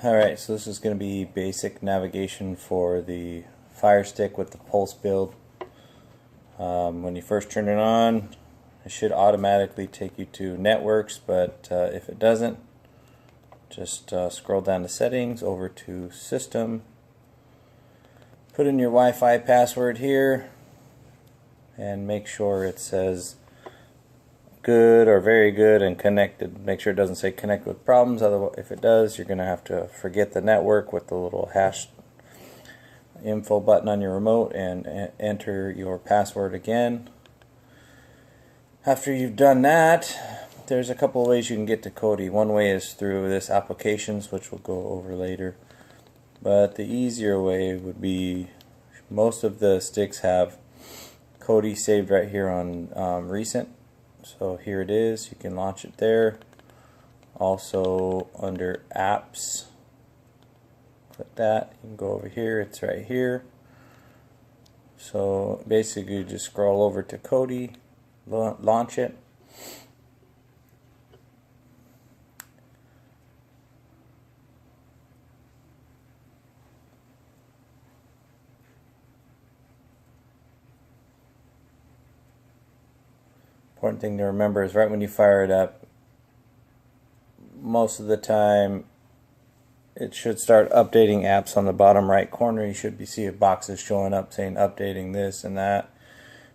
Alright, so this is going to be basic navigation for the Fire Stick with the pulse build. When you first turn it on, it should automatically take you to networks, but if it doesn't, just scroll down to settings, over to system, put in your Wi-Fi password here, and make sure it says good or very good and connected. Make sure it doesn't say connect with problems. Otherwise, if it does, you're going to have to forget the network with the little hash info button on your remote and enter your password again. After you've done that, there's a couple of ways you can get to Kodi. One way is through this applications, which we'll go over later. But the easier way would be, most of the sticks have Kodi saved right here on recent. So here it is, you can launch it there. Also under apps, click that, you can go over here, it's right here. So basically you just scroll over to Kodi, launch it. Important thing to remember is right when you fire it up, most of the time it should start updating apps on the bottom right corner. You should see boxes showing up saying updating this and that.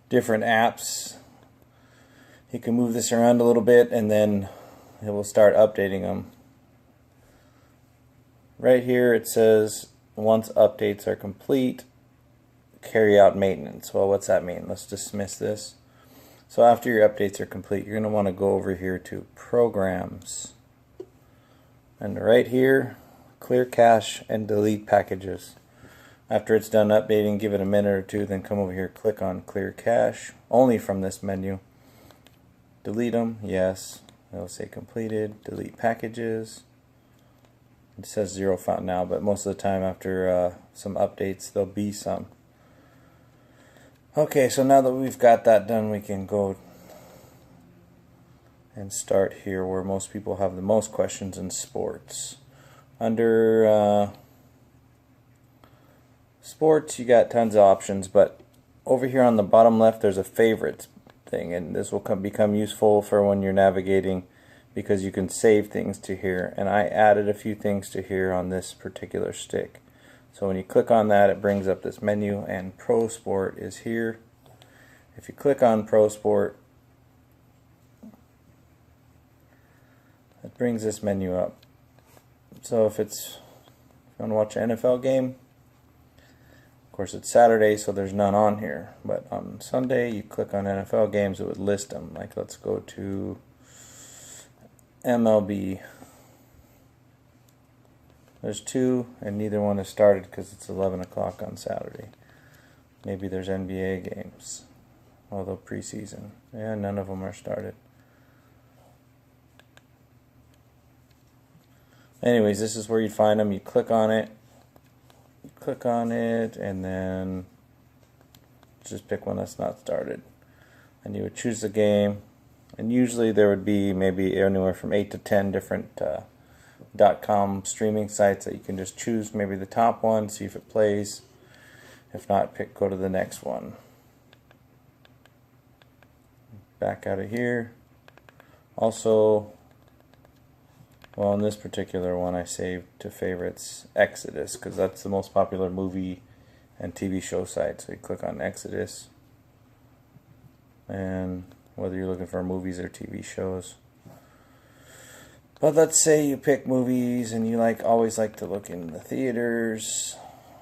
Different apps. You can move this around a little bit and then it will start updating them. Right here it says once updates are complete, carry out maintenance. Well, what's that mean? Let's dismiss this. So after your updates are complete, you're going to want to go over here to Programs. And right here, clear cache and delete packages. After it's done updating, give it a minute or two, then come over here, click on Clear Cache, only from this menu. Delete them, yes. It'll say completed. Delete packages. It says 0 found now, but most of the time after some updates, there'll be some. Okay, so now that we've got that done, we can go and start here where most people have the most questions in sports. Under sports, you got tons of options, but over here on the bottom left, there's a favorites thing, and this will become useful for when you're navigating because you can save things to here. And I added a few things to here on this particular stick. So when you click on that, it brings up this menu, and Pro Sport is here. If you click on Pro Sport, it brings this menu up. So if you want to watch an NFL game, of course it's Saturday, so there's none on here. But on Sunday, you click on NFL games, it would list them. Like let's go to MLB. There's 2, and neither one has started because it's 11 o'clock on Saturday. Maybe there's NBA games, although preseason. Yeah, none of them are started. Anyways, this is where you find them. You click on it, and then just pick one that's not started. And you would choose the game, and usually there would be maybe anywhere from 8 to 10 different .com streaming sites that you can just choose maybe the top one, see if it plays. If not, go to the next one. Back out of here. Also, well, in this particular one I saved to favorites Exodus because that's the most popular movie and TV show site. So you click on Exodus, and whether you're looking for movies or TV shows. But let's say you pick movies and you always like to look in the theaters.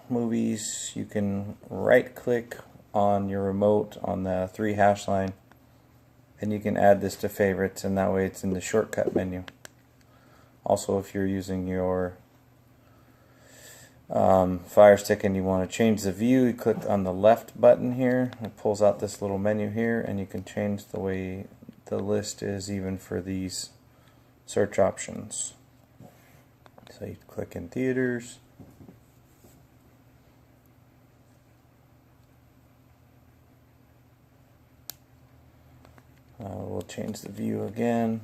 Movies, you can right click on your remote on the 3 hash line and you can add this to favorites, and that way it's in the shortcut menu. Also, if you're using your Fire Stick and you want to change the view, you click on the left button here. It pulls out this little menu here, and you can change the way the list is even for these search options. So you click in theaters. We'll change the view again.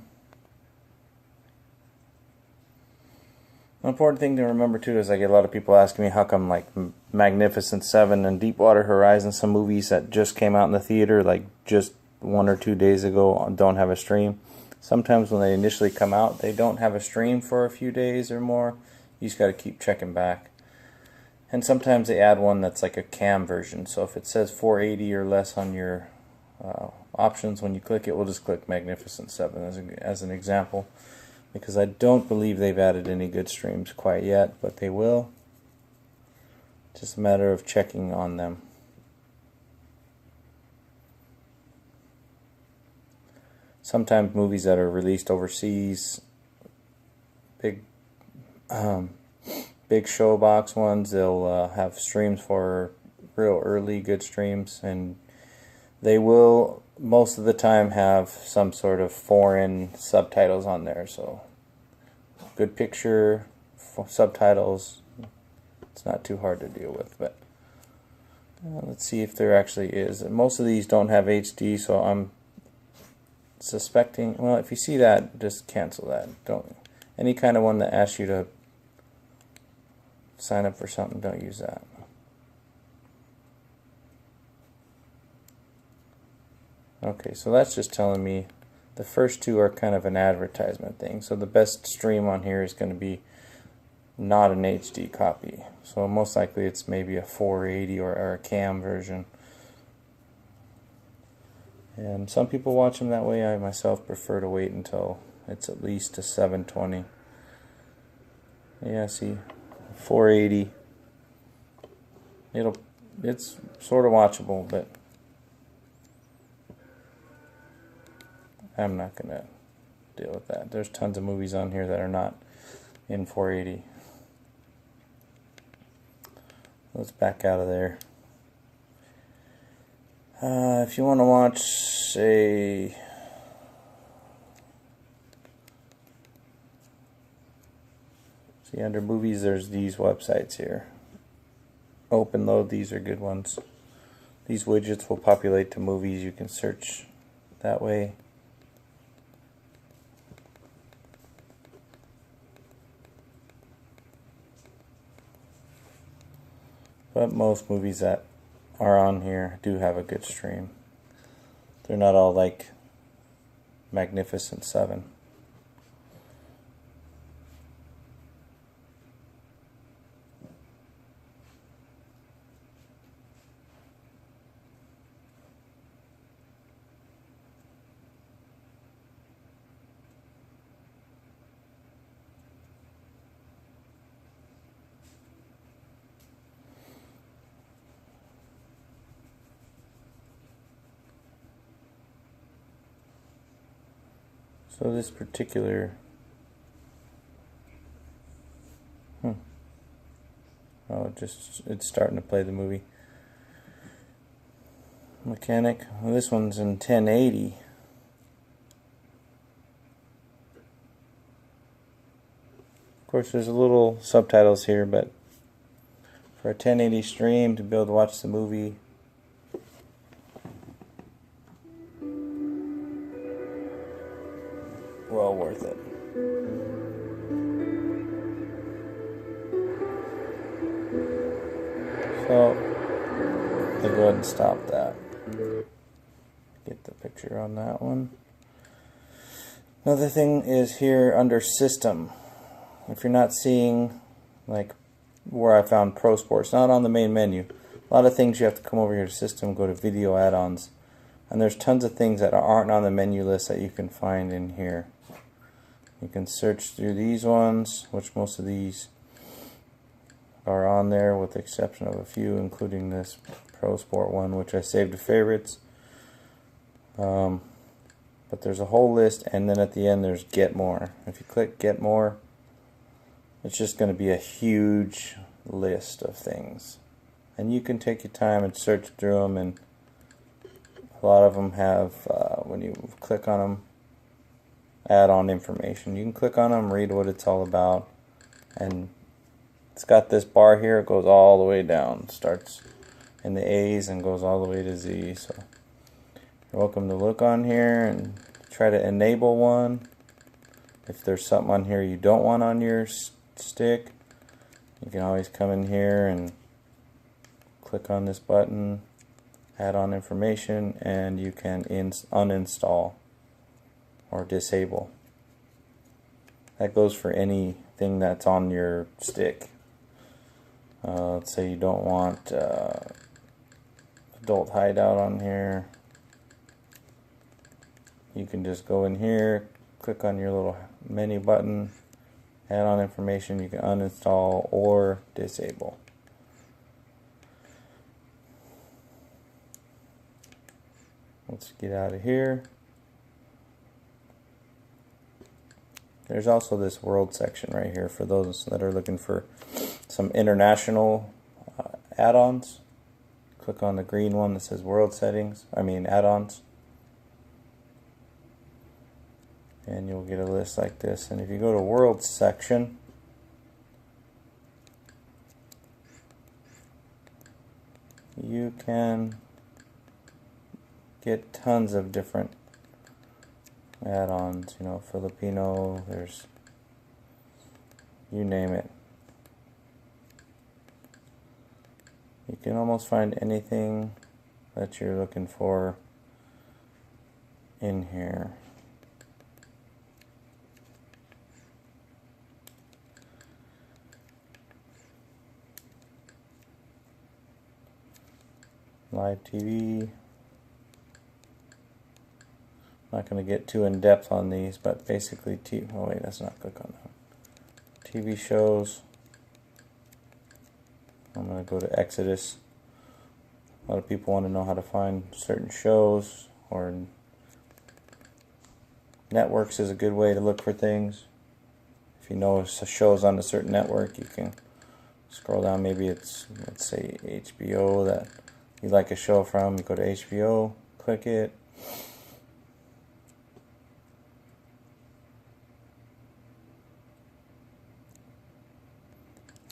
An important thing to remember too is I get a lot of people asking me how come like Magnificent Seven and Deepwater Horizon, some movies that just came out in the theater like just 1 or 2 days ago, don't have a stream. Sometimes when they initially come out, they don't have a stream for a few days or more. You just got to keep checking back. And sometimes they add one that's like a cam version. So if it says 480 or less on your options, when you click it, we'll just click Magnificent 7 as an example. Because I don't believe they've added any good streams quite yet, but they will. Just a matter of checking on them. Sometimes movies that are released overseas, big showbox ones, they'll have streams for real early good streams, and they will most of the time have some sort of foreign subtitles on there. So good picture, subtitles, it's not too hard to deal with. But let's see if there actually is. Most of these don't have HD, so I'm suspecting, well, if you see that, just cancel that. Don't, any kind of one that asks you to sign up for something, don't use that. Okay, so that's just telling me the first two are kind of an advertisement thing. So the best stream on here is going to be not an HD copy. So most likely it's maybe a 480 or a cam version. And some people watch them that way. I myself prefer to wait until it's at least a 720. Yeah, see, 480. It's sort of watchable, but I'm not gonna deal with that. There's tons of movies on here that are not in 480. Let's back out of there. If you want to watch, say, see under movies, there's these websites here. OpenLoad, these are good ones. These widgets will populate to movies. You can search that way. But most movies that are on here do have a good stream. They're not all like Magnificent 7. So this particular oh, it's starting to play the movie. Mechanic. Well, this one's in 1080. Of course, there's a little subtitles here, but for a 1080 stream to be able to watch the movie, well worth it. So I'll go ahead and stop that. Get the picture on that one. Another thing is here under System. If you're not seeing, like where I found Pro Sports, not on the main menu. A lot of things you have to come over here to System, go to Video Add-ons. And there's tons of things that aren't on the menu list that you can find in here. You can search through these ones, which most of these are on there with the exception of a few, including this Pro Sport one, which I saved to favorites. But there's a whole list, and then at the end there's Get More. If you click Get More, it's just going to be a huge list of things. And you can take your time and search through them, and a lot of them have, when you click on them, add-on information. You can click on them, read what it's all about, and it's got this bar here. It goes all the way down. Starts in the A's and goes all the way to Z. So you're welcome to look on here and try to enable one. If there's something on here you don't want on your stick, you can always come in here and click on this button, add on information, and you can uninstall or disable. That goes for anything that's on your stick. Let's say you don't want adult hideout on here. You can just go in here, click on your little menu button, add on information. You can uninstall or disable. Let's get out of here. There's also this world section right here for those that are looking for some international add-ons. Click on the green one that says world settings, add-ons. And you'll get a list like this. And if you go to world section, you can get tons of different add-ons, Filipino, there's, you name it. You can almost find anything that you're looking for in here. Live TV. Not going to get too in depth on these, but basically, oh wait, let's not click on that. TV shows. I'm going to go to Exodus. A lot of people want to know how to find certain shows, or networks is a good way to look for things. If you know shows on a certain network, you can scroll down. Maybe it's, let's say, HBO that you like a show from. You go to HBO, click it.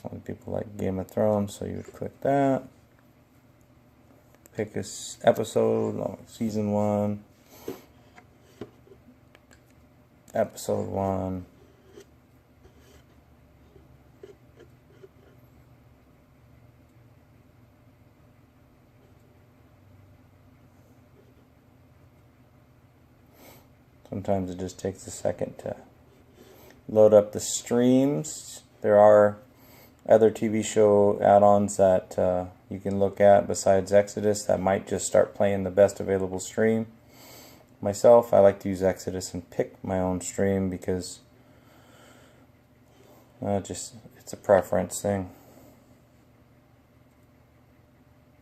A lot of people like Game of Thrones, so you would click that. Pick a episode, season 1, episode 1. Sometimes it just takes a second to load up the streams. There are other TV show add-ons that you can look at besides Exodus that might just start playing the best available stream. Myself, I like to use Exodus and pick my own stream because it's a preference thing.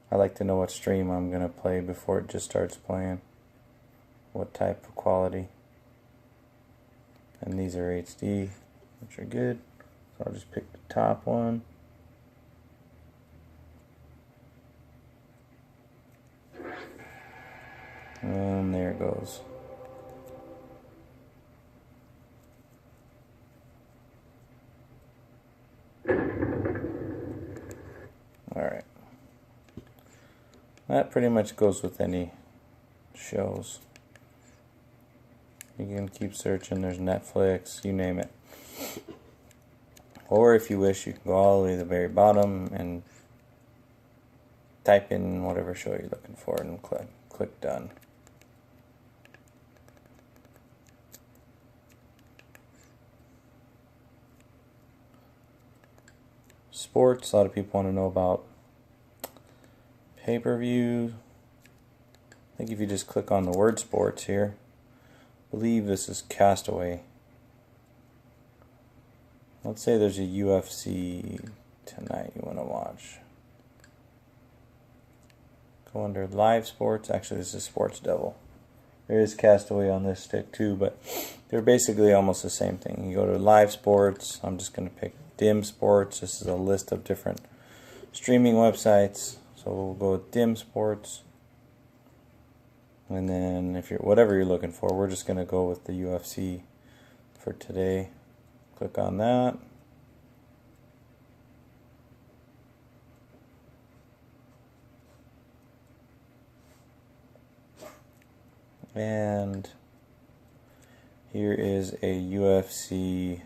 I like to know what stream I'm going to play before it just starts playing, what type of quality. And these are HD, which are good. So I'll just pick the top one. And there it goes. Alright. That pretty much goes with any shows. You can keep searching. There's Netflix, you name it. Or if you wish, you can go all the way to the very bottom and type in whatever show you're looking for and click done. Sports, a lot of people want to know about pay-per-view. I think if you just click on the word sports here, I believe this is Castaway. Let's say there's a UFC tonight you want to watch. Go under live sports. Actually, this is Sports Devil. There is Castaway on this stick too, but they're basically almost the same thing. You go to live sports. I'm just going to pick Dim Sports. This is a list of different streaming websites. So we'll go with Dim Sports. And then if you're whatever you're looking for, we're just going to go with the UFC for today. Click on that. And here is a UFC